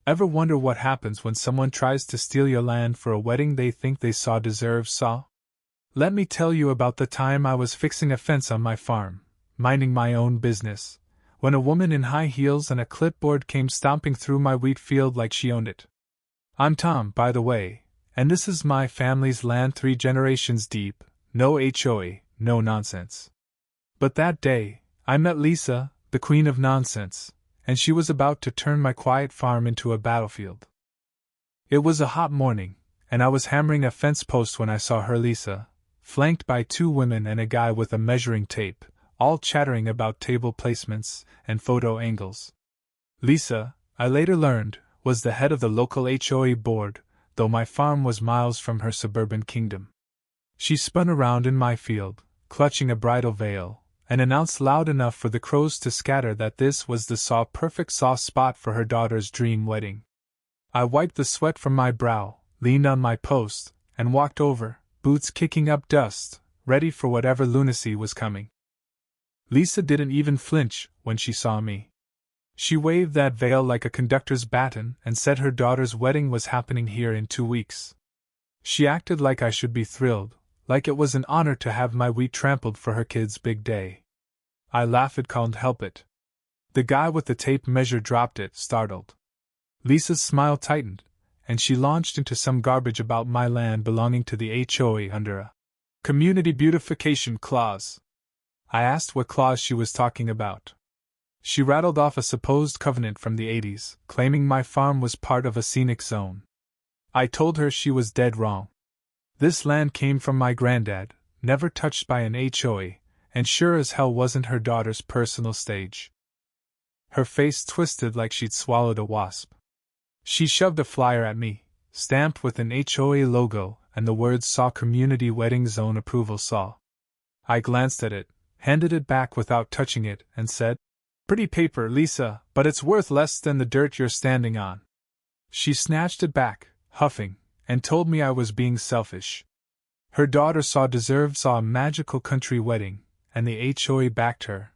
Ever wonder what happens when someone tries to steal your land for a wedding they think they saw? Let me tell you about the time I was fixing a fence on my farm, minding my own business, when a woman in high heels and a clipboard came stomping through my wheat field like she owned it. I'm Tom, by the way, and this is my family's land 3 generations deep, no HOA, no nonsense. But that day, I met Lisa, the queen of nonsense, and she was about to turn my quiet farm into a battlefield. It was a hot morning, and I was hammering a fence post when I saw her, Lisa, flanked by 2 women and a guy with a measuring tape, all chattering about table placements and photo angles. Lisa, I later learned, was the head of the local HOA board, though my farm was miles from her suburban kingdom. She spun around in my field, clutching a bridal veil, and announced loud enough for the crows to scatter that this was the perfect soft spot for her daughter's dream wedding. I wiped the sweat from my brow, leaned on my post, and walked over, boots kicking up dust, ready for whatever lunacy was coming. Lisa didn't even flinch when she saw me. She waved that veil like a conductor's baton and said her daughter's wedding was happening here in 2 weeks. She acted like I should be thrilled, like it was an honor to have my wheat trampled for her kid's big day. I laughed, couldn't help it. The guy with the tape measure dropped it, startled. Lisa's smile tightened, and she launched into some garbage about my land belonging to the HOA under a community beautification clause. I asked what clause she was talking about. She rattled off a supposed covenant from the 80s, claiming my farm was part of a scenic zone. I told her she was dead wrong. This land came from my granddad, never touched by an HOA, and sure as hell wasn't her daughter's personal stage. Her face twisted like she'd swallowed a wasp. She shoved a flyer at me, stamped with an HOA logo and the words "Saw Community Wedding Zone Approval Saw." I glanced at it, handed it back without touching it, and said, "Pretty paper, Lisa, but it's worth less than the dirt you're standing on." She snatched it back, huffing, and told me I was being selfish. Her daughter saw a magical country wedding, and the HOA backed her.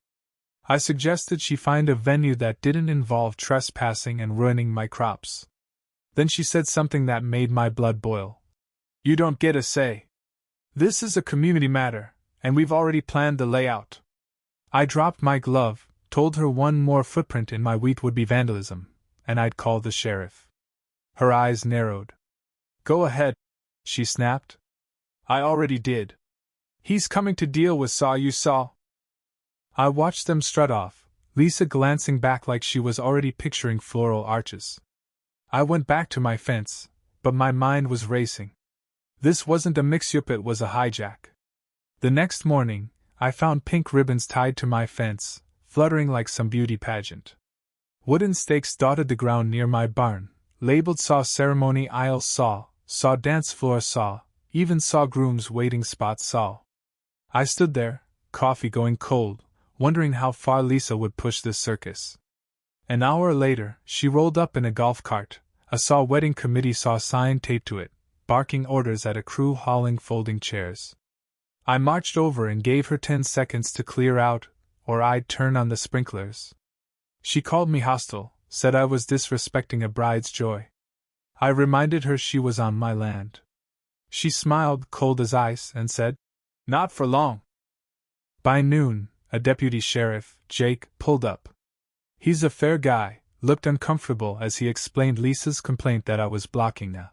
I suggested she find a venue that didn't involve trespassing and ruining my crops. Then she said something that made my blood boil. "You don't get a say. This is a community matter, and we've already planned the layout." I dropped my glove, told her one more footprint in my wheat would be vandalism, and I'd call the sheriff. Her eyes narrowed. "Go ahead," she snapped. "I already did. He's coming to deal with you saw." I watched them strut off, Lisa glancing back like she was already picturing floral arches. I went back to my fence, but my mind was racing. This wasn't a mix-up, it was a hijack. The next morning, I found pink ribbons tied to my fence, fluttering like some beauty pageant. Wooden stakes dotted the ground near my barn, labeled "Saw Ceremony Aisle Saw Dance Floor Saw, even saw Groom's Waiting Spot Saw." I stood there, coffee going cold, wondering how far Lisa would push this circus. An hour later, she rolled up in a golf cart, a Saw Wedding Committee Saw sign taped to it, barking orders at a crew hauling folding chairs. I marched over and gave her 10 seconds to clear out, or I'd turn on the sprinklers. She called me hostile, said I was disrespecting a bride's joy. I reminded her she was on my land. She smiled, cold as ice, and said, "Not for long." By noon, a deputy sheriff, Jake, pulled up. He's a fair guy, looked uncomfortable as he explained Lisa's complaint that I was blocking a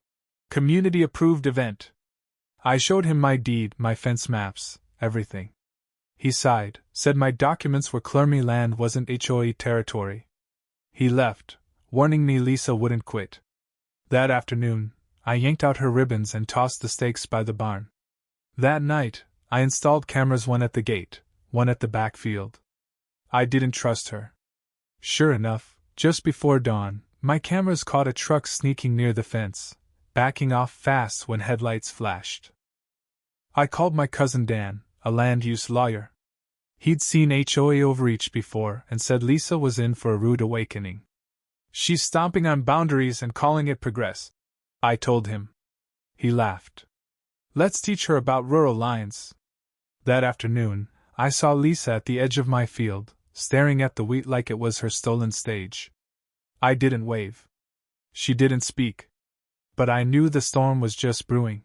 community-approved event. I showed him my deed, my fence maps, everything. He sighed, said my documents were clear, my land wasn't HOA territory. He left, warning me Lisa wouldn't quit. That afternoon, I yanked out her ribbons and tossed the stakes by the barn. That night, I installed cameras, one at the gate, one at the backfield. I didn't trust her. Sure enough, just before dawn, my cameras caught a truck sneaking near the fence, backing off fast when headlights flashed. I called my cousin Dan, a land use lawyer. He'd seen HOA overreach before and said Lisa was in for a rude awakening. "She's stomping on boundaries and calling it progress," I told him. He laughed. "Let's teach her about rural lines." That afternoon, I saw Lisa at the edge of my field, staring at the wheat like it was her stolen stage. I didn't wave. She didn't speak. But I knew the storm was just brewing.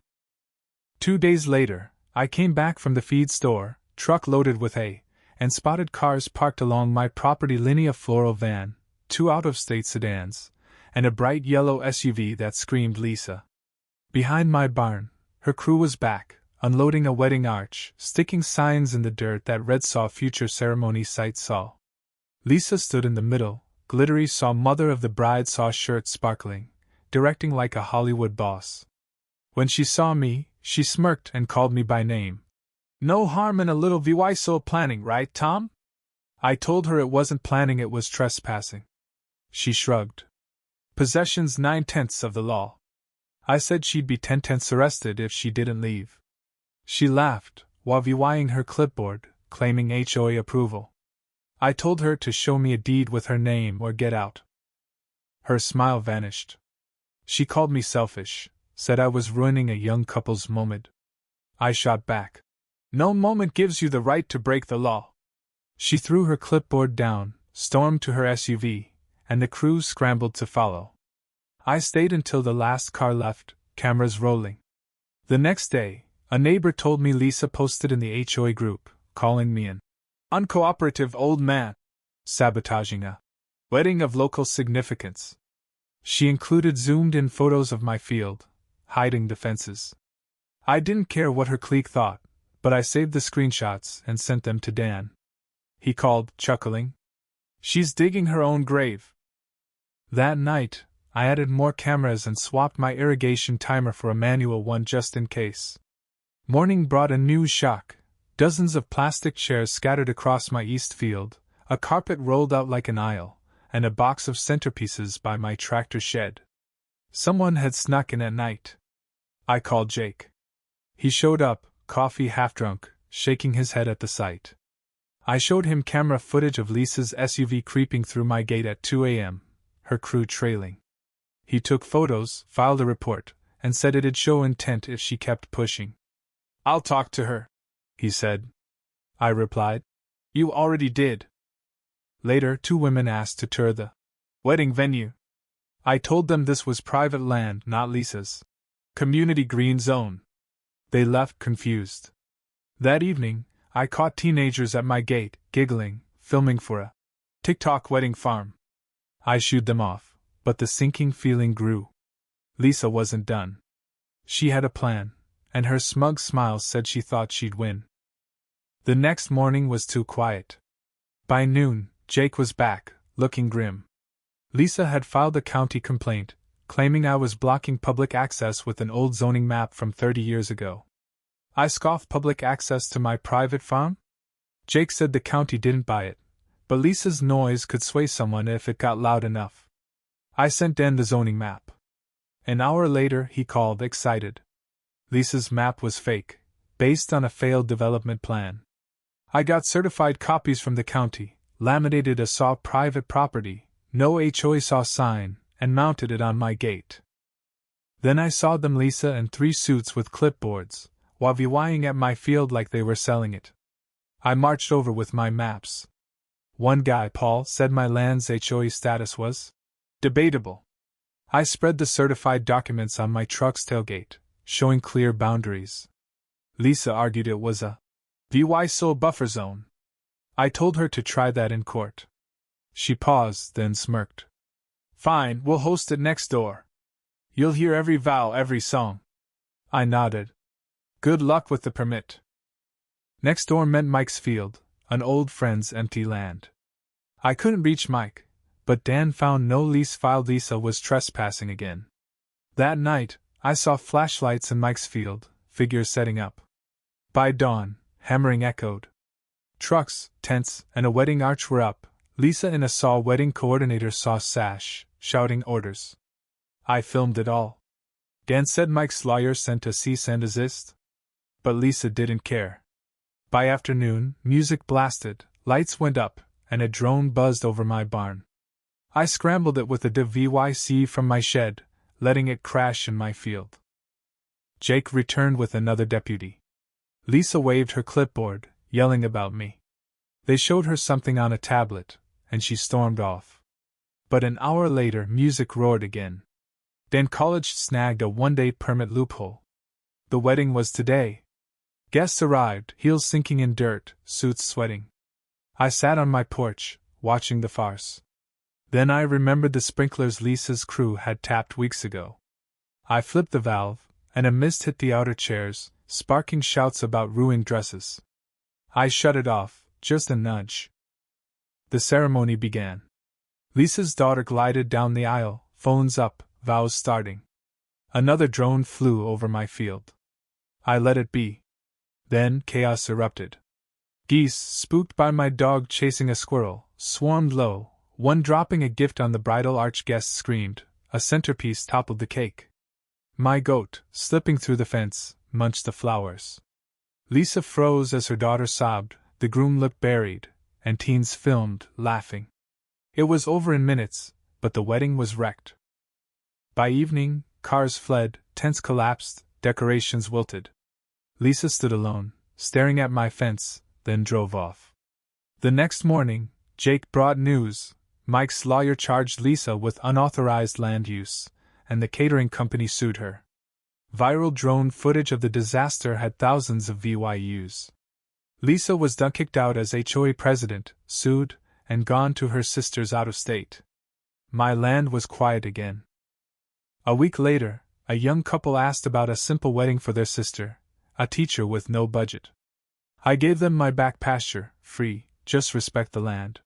2 days later, I came back from the feed store, truck loaded with hay, and spotted cars parked along my property line: a floral van, 2 out-of-state sedans, and a bright yellow SUV that screamed Lisa. Behind my barn, her crew was back, unloading a wedding arch, sticking signs in the dirt that read "Saw Future Ceremony Site Saw." Lisa stood in the middle, glittery "Saw Mother of the Bride Saw" shirt sparkling, directing like a Hollywood boss. When she saw me, she smirked and called me by name. "No harm in a little VY planning, right, Tom?" I told her it wasn't planning, it was trespassing. She shrugged. "Possession's 9/10 of the law." I said she'd be 10/10 arrested if she didn't leave. She laughed, while VYing her clipboard, claiming HOA approval. I told her to show me a deed with her name or get out. Her smile vanished. She called me selfish, said I was ruining a young couple's moment. I shot back. "No moment gives you the right to break the law." She threw her clipboard down, stormed to her SUV, and the crew scrambled to follow. I stayed until the last car left, cameras rolling. The next day, a neighbor told me Lisa posted in the HOA group, calling me an uncooperative old man, sabotaging a wedding of local significance. She included zoomed-in photos of my field, hiding the fences. I didn't care what her clique thought, but I saved the screenshots and sent them to Dan. He called, chuckling, "She's digging her own grave." That night, I added more cameras and swapped my irrigation timer for a manual one just in case. Morning brought a new shock. Dozens of plastic chairs scattered across my east field, a carpet rolled out like an aisle, and a box of centerpieces by my tractor shed. Someone had snuck in at night. I called Jake. He showed up, coffee half drunk, shaking his head at the sight. I showed him camera footage of Lisa's SUV creeping through my gate at 2 a.m., her crew trailing. He took photos, filed a report, and said it'd show intent if she kept pushing. "I'll talk to her," he said. I replied, "You already did." Later, 2 women asked to tour the wedding venue. I told them this was private land, not Lisa's community green zone. They left confused. That evening, I caught teenagers at my gate, giggling, filming for a TikTok wedding farm. I shooed them off, but the sinking feeling grew. Lisa wasn't done. She had a plan, and her smug smile said she thought she'd win. The next morning was too quiet. By noon, Jake was back, looking grim. Lisa had filed a county complaint, claiming I was blocking public access with an old zoning map from 30 years ago. I scoffed: public access to my private farm? Jake said the county didn't buy it, but Lisa's noise could sway someone if it got loud enough. I sent Dan the zoning map. An hour later, he called, excited. Lisa's map was fake, based on a failed development plan. I got certified copies from the county, laminated a SAW private property, no HOA SAW sign, and mounted it on my gate. Then I saw them, Lisa and 3 suits with clipboards, while VYing at my field like they were selling it. I marched over with my maps. One guy, Paul, said my land's HOA status was debatable. I spread the certified documents on my truck's tailgate, showing clear boundaries. Lisa argued it was a VY soul buffer zone. I told her to try that in court. She paused, then smirked. "Fine, we'll host it next door. You'll hear every vow, every song." I nodded. "Good luck with the permit." Next door meant Mike's field, an old friend's empty land. I couldn't reach Mike, but Dan found no lease filed. Lisa was trespassing again. That night, I saw flashlights in Mike's field, figures setting up. By dawn, hammering echoed. Trucks, tents, and a wedding arch were up. Lisa in a SAW wedding coordinator SAW sash, shouting orders. I filmed it all. Dan said Mike's lawyer sent a cease and desist. But Lisa didn't care. By afternoon, music blasted, lights went up, and a drone buzzed over my barn. I scrambled it with a DVYC from my shed, letting it crash in my field. Jake returned with another deputy. Lisa waved her clipboard, yelling about me. They showed her something on a tablet, and she stormed off. But an hour later, music roared again. Then college snagged a one-day permit loophole. The wedding was today. Guests arrived, heels sinking in dirt, suits sweating. I sat on my porch, watching the farce. Then I remembered the sprinklers Lisa's crew had tapped weeks ago. I flipped the valve, and a mist hit the outer chairs, sparking shouts about ruined dresses. I shut it off, just a nudge. The ceremony began. Lisa's daughter glided down the aisle, phones up, vows starting. Another drone flew over my field. I let it be. Then chaos erupted. Geese, spooked by my dog chasing a squirrel, swarmed low, one dropping a gift on the bridal arch. Guests screamed, a centerpiece toppled the cake. My goat, slipping through the fence, munched the flowers. Lisa froze as her daughter sobbed, the groom looked buried, and teens filmed, laughing. It was over in minutes, but the wedding was wrecked. By evening, cars fled, tents collapsed, decorations wilted. Lisa stood alone, staring at my fence, then drove off. The next morning, Jake brought news. Mike's lawyer charged Lisa with unauthorized land use, and the catering company sued her. Viral drone footage of the disaster had thousands of views. Lisa was then kicked out as HOA president, sued, and gone to her sisters out of state. My land was quiet again. A week later, a young couple asked about a simple wedding for their sister, a teacher with no budget. I gave them my back pasture, free, just respect the land.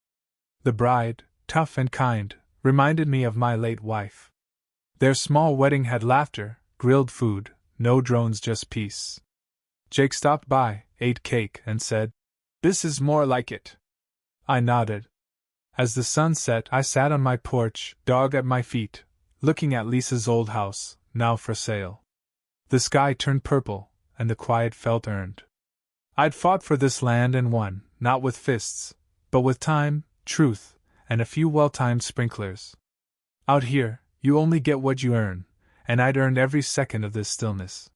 The bride, tough and kind, reminded me of my late wife. Their small wedding had laughter, grilled food, no drones, just peace. Jake stopped by, ate cake, and said, "This is more like it." I nodded. As the sun set, I sat on my porch, dog at my feet, looking at Lisa's old house, now for sale. The sky turned purple, and the quiet felt earned. I'd fought for this land and won, not with fists, but with time, truth, and a few well-timed sprinklers. Out here, you only get what you earn, and I'd earned every second of this stillness.